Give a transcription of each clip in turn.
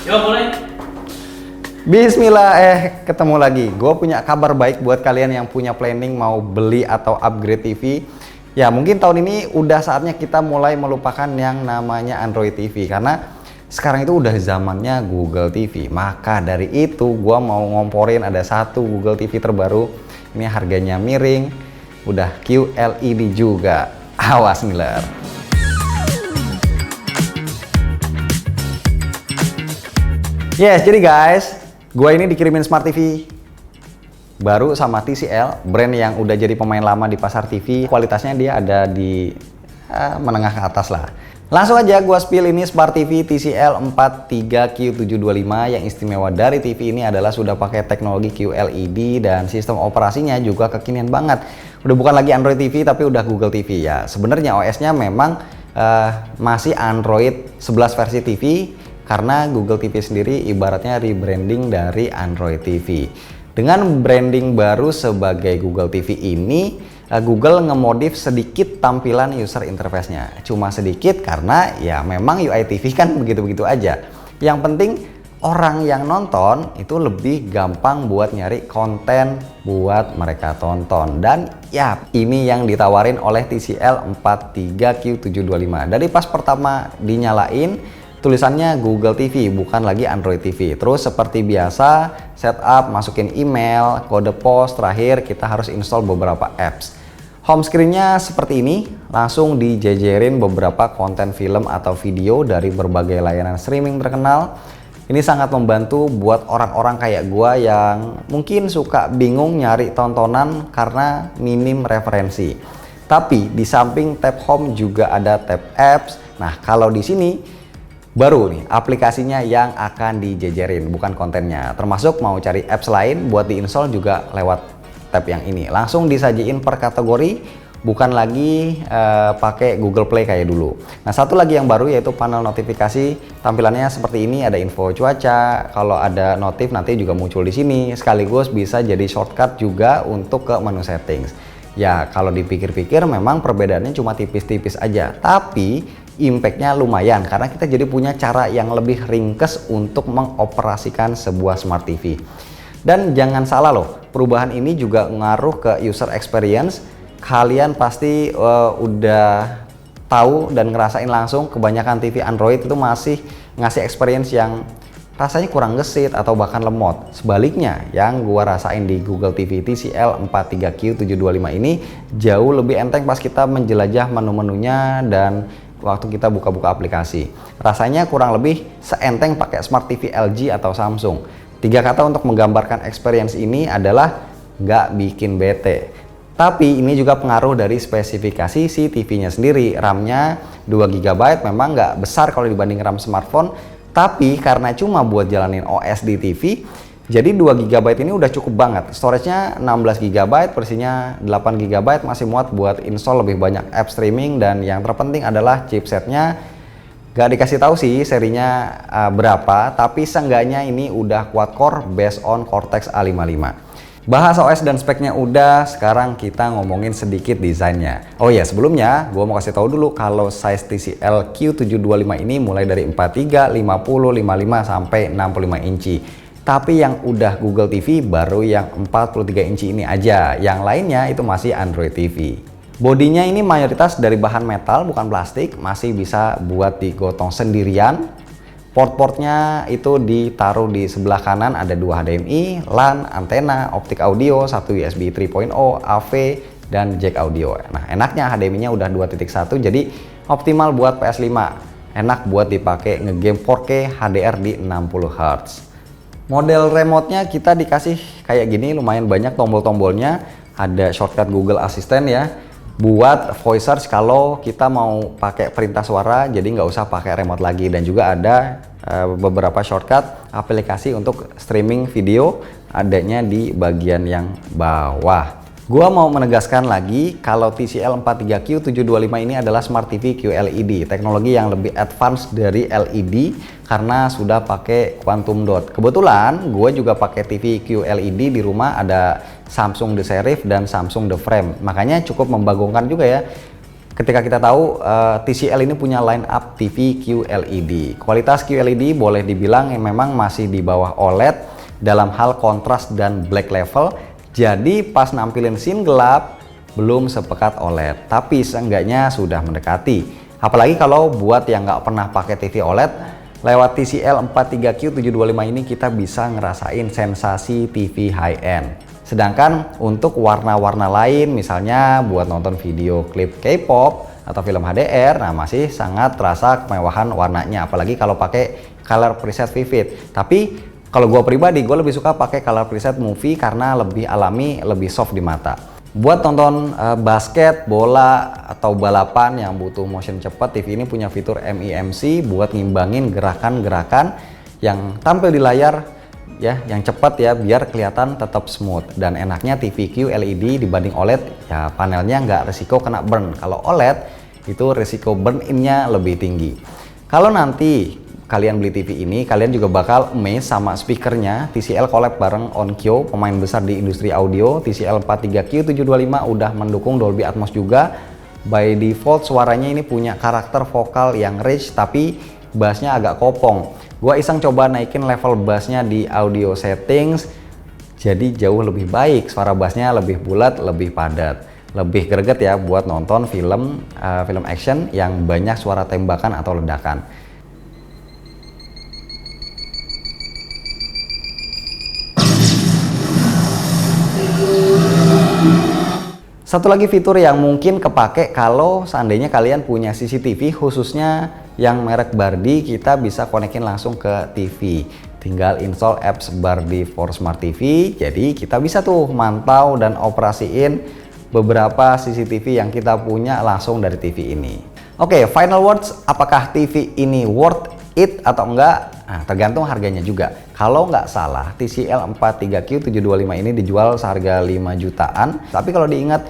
Yo, mulai. Bismillah, ketemu lagi. Gue punya kabar baik buat kalian yang punya planning mau beli atau upgrade TV. Ya mungkin tahun ini udah saatnya kita mulai melupakan yang namanya Android TV. Karena sekarang itu udah zamannya Google TV. Maka dari itu gue mau ngomporin ada satu Google TV terbaru. Ini harganya miring, udah QLED juga. Awas Miller. Yes, jadi guys, gue ini dikirimin Smart TV baru sama TCL, brand yang udah jadi pemain lama di pasar TV. Kualitasnya dia ada di menengah ke atas lah. Langsung aja gue spill ini Smart TV TCL 43Q725. Yang istimewa dari TV ini adalah sudah pakai teknologi QLED dan sistem operasinya juga kekinian banget. Udah bukan lagi Android TV tapi udah Google TV ya. Sebenarnya OS-nya memang masih Android 11 versi TV. Karena Google TV sendiri ibaratnya rebranding dari Android TV. Dengan branding baru sebagai Google TV ini, Google ngemodif sedikit tampilan user interface-nya. Cuma sedikit karena ya memang UI TV kan begitu-begitu aja. Yang penting orang yang nonton itu lebih gampang buat nyari konten buat mereka tonton. Dan ya ini yang ditawarin oleh TCL 43Q725. Dari pas pertama dinyalain, tulisannya Google TV, bukan lagi Android TV. Terus seperti biasa, setup, masukin email, kode pos, terakhir kita harus install beberapa apps. Home screen-nya seperti ini, langsung dijejerin beberapa konten film atau video dari berbagai layanan streaming terkenal. Ini sangat membantu buat orang-orang kayak gua yang mungkin suka bingung nyari tontonan karena minim referensi. Tapi di samping tab home juga ada tab apps. Nah, kalau di sini baru nih aplikasinya yang akan dijejerin, bukan kontennya. Termasuk mau cari apps lain buat diinstal juga lewat tab yang ini. Langsung disajiin per kategori, bukan lagi pakai Google Play kayak dulu. Nah, satu lagi yang baru yaitu panel notifikasi. Tampilannya seperti ini, ada info cuaca. Kalau ada notif nanti juga muncul di sini. Sekaligus bisa jadi shortcut juga untuk ke menu settings. Ya, kalau dipikir-pikir memang perbedaannya cuma tipis-tipis aja. Tapi impact-nya lumayan karena kita jadi punya cara yang lebih ringkes untuk mengoperasikan sebuah Smart TV. Dan jangan salah loh, perubahan ini juga ngaruh ke user experience. Kalian pasti udah tahu dan ngerasain langsung kebanyakan TV Android itu masih ngasih experience yang rasanya kurang gesit atau bahkan lemot. Sebaliknya, yang gua rasain di Google TV TCL 43Q725 ini jauh lebih enteng pas kita menjelajah menu-menunya dan waktu kita buka-buka aplikasi. Rasanya kurang lebih seenteng pakai Smart TV LG atau Samsung. 3 kata untuk menggambarkan experience ini adalah nggak bikin bete. Tapi ini juga pengaruh dari spesifikasi si TV-nya sendiri. RAM-nya 2 GB memang nggak besar kalau dibanding RAM smartphone. Tapi karena cuma buat jalanin OS di TV, jadi 2 GB ini udah cukup banget. Storage-nya 16 GB, versinya 8 GB masih muat buat install lebih banyak app streaming. Dan yang terpenting adalah chipsetnya gak dikasih tahu sih serinya berapa, tapi seenggaknya ini udah quad core based on Cortex A55. Bahas OS dan speknya udah, sekarang kita ngomongin sedikit desainnya. Oh ya, sebelumnya gue mau kasih tahu dulu kalau size TCL Q725 ini mulai dari 43, 50, 55 sampai 65 inci. Tapi yang udah Google TV baru yang 43 inci ini aja. Yang lainnya itu masih Android TV. Bodinya ini mayoritas dari bahan metal bukan plastik, masih bisa buat digotong sendirian. Port-portnya itu ditaruh di sebelah kanan, ada 2 HDMI, LAN, antena, optik audio, 1 USB 3.0, AV, dan jack audio. Nah, enaknya HDMI-nya udah 2.1 jadi optimal buat PS5. Enak buat dipakai ngegame 4K HDR di 60 Hz. Model remote-nya kita dikasih kayak gini, lumayan banyak tombol-tombolnya. Ada shortcut Google Assistant ya, buat voice search kalau kita mau pakai perintah suara, jadi nggak usah pakai remote lagi. Dan juga ada beberapa shortcut aplikasi untuk streaming video, adanya di bagian yang bawah. Gua mau menegaskan lagi kalau TCL 43Q725 ini adalah Smart TV QLED, teknologi yang lebih advance dari LED karena sudah pakai quantum dot. Kebetulan gue juga pakai TV QLED di rumah, ada Samsung The Serif dan Samsung The Frame, makanya cukup membagongkan juga ya. ketika kita tahu TCL ini punya line up TV QLED. Kualitas QLED boleh dibilang yang memang masih di bawah OLED dalam hal kontras dan black level. Jadi pas nampilin scene gelap belum sepekat OLED, tapi seenggaknya sudah mendekati. Apalagi kalau buat yang nggak pernah pakai TV OLED, lewat TCL 43Q725 ini kita bisa ngerasain sensasi TV high-end. Sedangkan untuk warna-warna lain, misalnya buat nonton video klip K-pop atau film HDR, nah masih sangat terasa kemewahan warnanya, apalagi kalau pakai color preset vivid. Tapi kalau gue pribadi, gue lebih suka pakai color preset movie karena lebih alami, lebih soft di mata. Buat tonton basket, bola, atau balapan yang butuh motion cepat, TV ini punya fitur MIMC buat ngimbangin gerakan-gerakan yang tampil di layar ya, yang cepat ya, biar kelihatan tetap smooth. Dan enaknya TV QLED dibanding OLED, ya panelnya nggak resiko kena burn. Kalau OLED itu resiko burn in-nya lebih tinggi. Kalau nanti kalian beli TV ini, kalian juga bakal amazed sama speakernya. TCL collab bareng Onkyo, pemain besar di industri audio. TCL 43Q725 udah mendukung Dolby Atmos juga. By default suaranya ini punya karakter vokal yang rich, tapi bassnya agak kopong. Gua iseng coba naikin level bassnya di audio settings, jadi jauh lebih baik. Suara bassnya lebih bulat, lebih padat, lebih greget ya buat nonton film action yang banyak suara tembakan atau ledakan. Satu lagi fitur yang mungkin kepake kalau seandainya kalian punya CCTV, khususnya yang merek Bardi, kita bisa konekin langsung ke TV. Tinggal install apps Bardi for Smart TV, jadi kita bisa tuh mantau dan operasiin beberapa CCTV yang kita punya langsung dari TV ini. Oke, final words, apakah TV ini worth it atau enggak? Nah, tergantung harganya juga. Kalau nggak salah, TCL 43Q725 ini dijual seharga 5 jutaan. Tapi kalau diingat,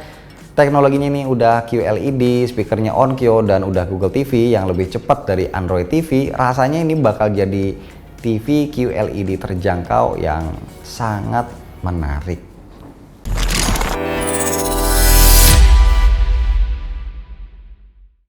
teknologinya ini udah QLED, speakernya Onkyo, dan udah Google TV yang lebih cepat dari Android TV, rasanya ini bakal jadi TV QLED terjangkau yang sangat menarik.